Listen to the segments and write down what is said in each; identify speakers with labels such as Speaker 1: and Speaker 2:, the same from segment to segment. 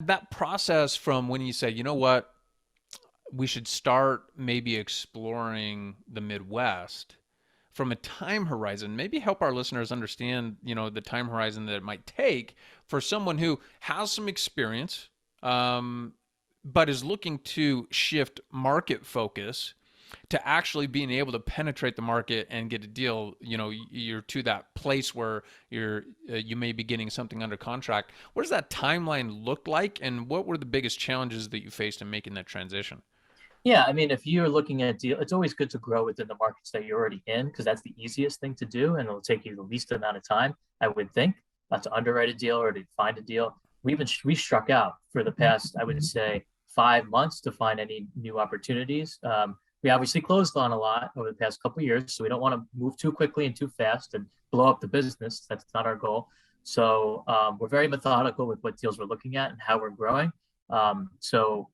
Speaker 1: That process from when you say, you know what, we should start maybe exploring the Midwest from a time horizon, maybe help our listeners understand, the time horizon that it might take for someone who has some experience, but is looking to shift market focus to actually being able to penetrate the market and get a deal. You're to that place where you may be getting something under contract. What does that timeline look like, and what were the biggest challenges that you faced in making that transition?
Speaker 2: Yeah, I mean, if you're looking at deal, it's always good to grow within the markets that you're already in because that's the easiest thing to do, and it'll take you the least amount of time, I would think, to underwrite a deal or to find a deal. We struck out for the past, I would say, 5 months to find any new opportunities. We obviously closed on a lot over the past couple of years, so we don't want to move too quickly and too fast and blow up the business. That's not our goal. So we're very methodical with what deals we're looking at and how we're growing. So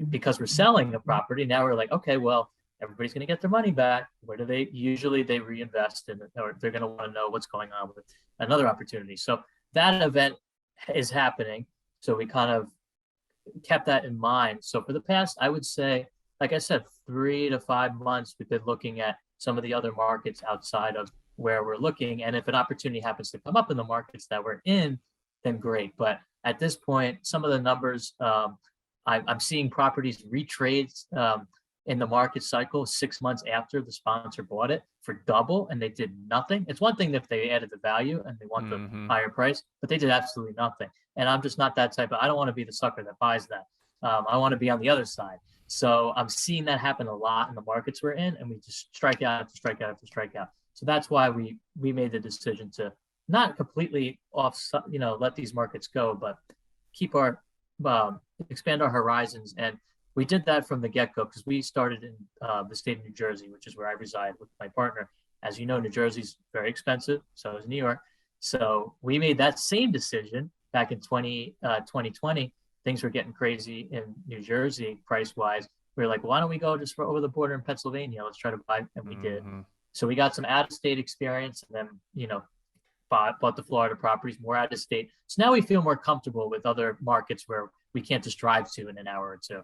Speaker 2: because we're selling a property, now we're like, okay, well, everybody's going to get their money back. Where do they usually they reinvest in it, or they're going to want to know what's going on with another opportunity. So that event is happening. So we kind of kept that in mind. So for the past, I would say, like I said, 3 to 5 months, we've been looking at some of the other markets outside of where we're looking. And if an opportunity happens to come up in the markets that we're in, then great. But at this point, some of the numbers, I'm seeing properties retrade in the market cycle 6 months after the sponsor bought it for double, and they did nothing. It's one thing if they added the value and they want the
Speaker 1: Mm-hmm.
Speaker 2: higher price, but they did absolutely nothing. And I'm just not that type of. I don't want to be the sucker that buys that. I want to be on the other side. So I'm seeing that happen a lot in the markets we're in, and we just strike out to strike out to strike out. So that's why we made the decision to not completely off, let these markets go, but keep our expand our horizons. And we did that from the get-go because we started in the state of New Jersey, which is where I reside with my partner. As you know, New Jersey's very expensive, so is New York. So we made that same decision back in 2020. Things were getting crazy in New Jersey price-wise. We were like, why don't we go just over the border in Pennsylvania? Let's try to buy, and we did.
Speaker 1: Mm-hmm.
Speaker 2: So we got some out-of-state experience, and then bought the Florida properties more out of state. So now we feel more comfortable with other markets where we can't just drive to in an hour or two.